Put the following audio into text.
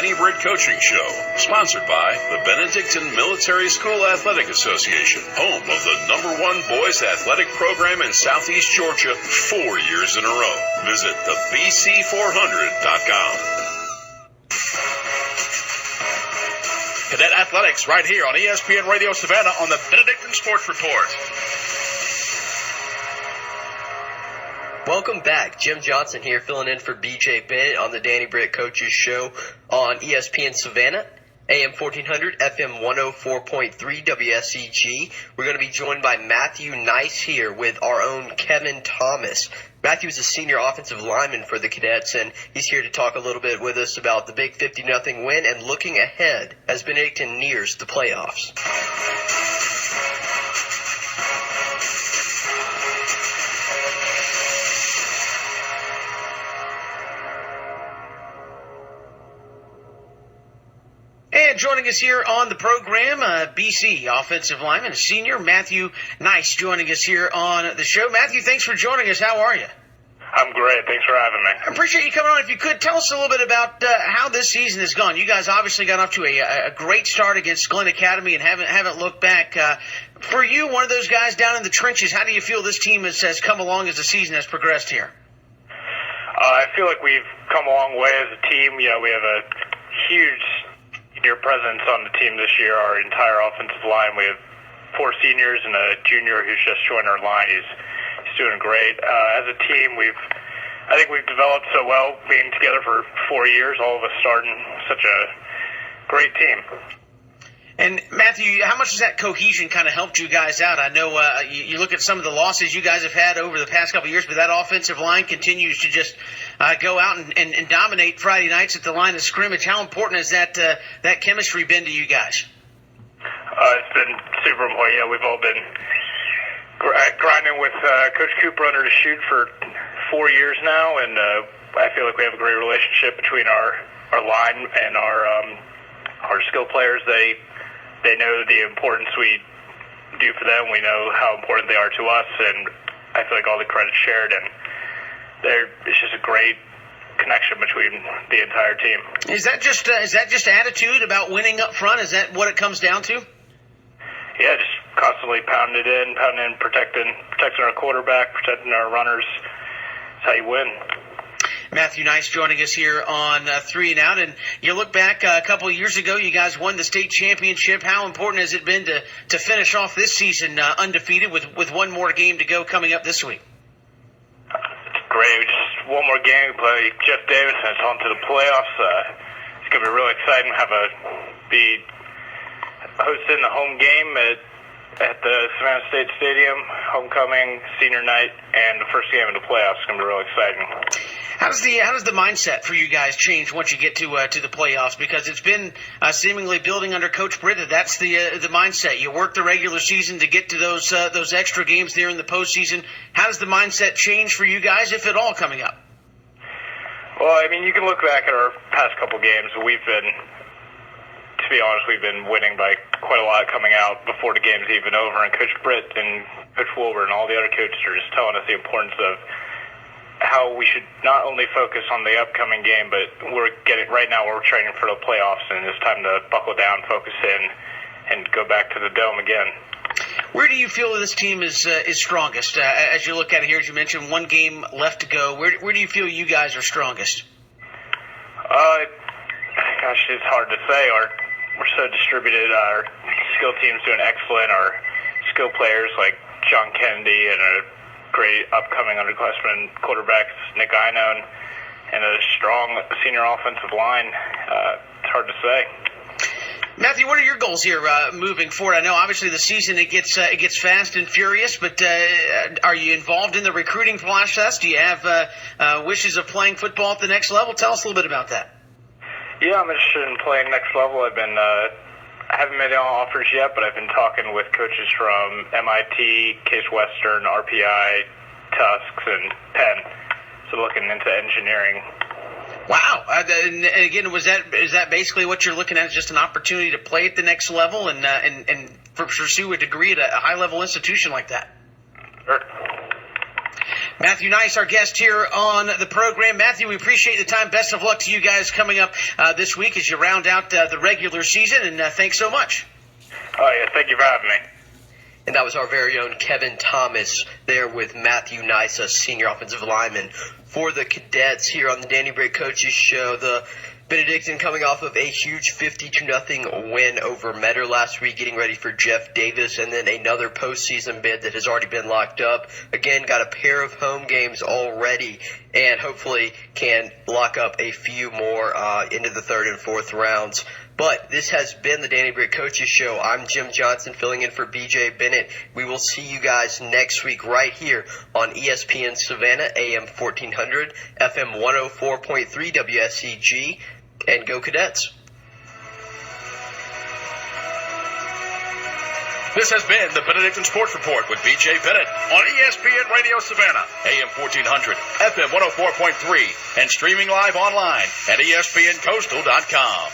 Danny Britt Coaching Show, sponsored by the Benedictine Military School Athletic Association, home of the #1 boys athletic program in Southeast Georgia 4 years in a row. Visit thebc400.com. Cadet Athletics right here on ESPN Radio Savannah on the Benedictine Sports Report. Welcome back. Jim Johnson here filling in for BJ Bennett on the Danny Britt Coaches Show on ESPN Savannah, AM 1400, FM 104.3 WSEG. We're going to be joined by Matthew Nyce here with our own Kevin Thomas. Matthew is a senior offensive lineman for the Cadets, and he's here to talk a little bit with us about the big 50-0 win and looking ahead as Benedictine nears the playoffs. And joining us here on the program, BC offensive lineman, senior Matthew Nyce, joining us here on the show. Matthew, thanks for joining us. How are you? I'm great. Thanks for having me. I appreciate you coming on. If you could, tell us a little bit about how this season has gone. You guys obviously got off to a great start against Glenn Academy and haven't looked back. For you, one of those guys down in the trenches, how do you feel this team has come along as the season has progressed here? I feel like we've come a long way as a team. You know, we have a huge senior presence on the team this year. Our entire offensive line. We have 4 seniors and a junior who's just joined our line. He's doing great. As a team, I think we've developed so well, being together for 4 years, all of us starting such a great team. And Matthew, how much has that cohesion kind of helped you guys out? I know you look at some of the losses you guys have had over the past couple of years, but that offensive line continues to just go out and dominate Friday nights at the line of scrimmage. How important has that chemistry been to you guys? It's been super important. Yeah, we've all been grinding with Coach Cooper under the chute for 4 years now, and I feel like we have a great relationship between our line and our skill players. They know the importance we do for them. We know how important they are to us, and I feel like all the credit's shared, and it's just a great connection between the entire team. Is that just attitude about winning up front? Is that what it comes down to? Yeah, just constantly pounding it in, protecting our quarterback, protecting our runners. That's how you win. Matthew Nyce joining us here on 3 and Out. And you look back a couple of years ago, you guys won the state championship. How important has it been to finish off this season undefeated with one more game to go coming up this week? It's great. We just one more game. We play Jeff Davis, and it's on to the playoffs. It's going to be really exciting to be hosting the home game at the Savannah State Stadium, homecoming, senior night, and the first game of the playoffs. It's going to be really exciting. How does the mindset for you guys change once you get to the playoffs? Because it's been seemingly building under Coach Britt. That's the mindset. You work the regular season to get to those extra games there in the postseason. How does the mindset change for you guys, if at all, coming up? Well, I mean, you can look back at our past couple games. To be honest, we've been winning by quite a lot coming out before the game's even over. And Coach Britt and Coach Wilbur and all the other coaches are just telling us the importance of how we should not only focus on the upcoming game, but right now we're training for the playoffs, and it's time to buckle down, focus in, and go back to the dome again. Where do you feel this team is strongest? As you look at it here, as you mentioned, one game left to go. Where do you feel you guys are strongest? Gosh, it's hard to say. We're so distributed. Our skill team's doing excellent. Our skill players like John Kennedy and a great upcoming underclassman quarterback, Nick Einone, and a strong senior offensive line. It's hard to say. Matthew, what are your goals here moving forward? I know obviously the season it gets fast and furious, but are you involved in the recruiting process? Do you have wishes of playing football at the next level? Tell us a little bit about that. Yeah, I'm interested in playing next level. I haven't made any offers yet, but I've been talking with coaches from MIT, Case Western, RPI, Tufts, and Penn. So looking into engineering. Wow. And again, is that basically what you're looking at, is just an opportunity to play at the next level and pursue a degree at a high-level institution like that? Sure. Matthew Nyce, our guest here on the program. Matthew, we appreciate the time. Best of luck to you guys coming up this week as you round out the regular season, and thanks so much. Oh, yeah, thank you for having me. And that was our very own Kevin Thomas there with Matthew Nyce, a senior offensive lineman for the Cadets here on the Danny Britt Coaches Show. The Benedictine coming off of a huge 52-0 win over Metter last week, getting ready for Jeff Davis, and then another postseason bid that has already been locked up. Again, got a pair of home games already, and hopefully can lock up a few more into the third and fourth rounds. But this has been the Danny Britt Coaches Show. I'm Jim Johnson filling in for BJ Bennett. We will see you guys next week right here on ESPN Savannah, AM 1400, FM 104.3 WSEG, and go Cadets. This has been the Benedictine Sports Report with BJ Bennett on ESPN Radio Savannah, AM 1400, FM 104.3, and streaming live online at ESPNCoastal.com.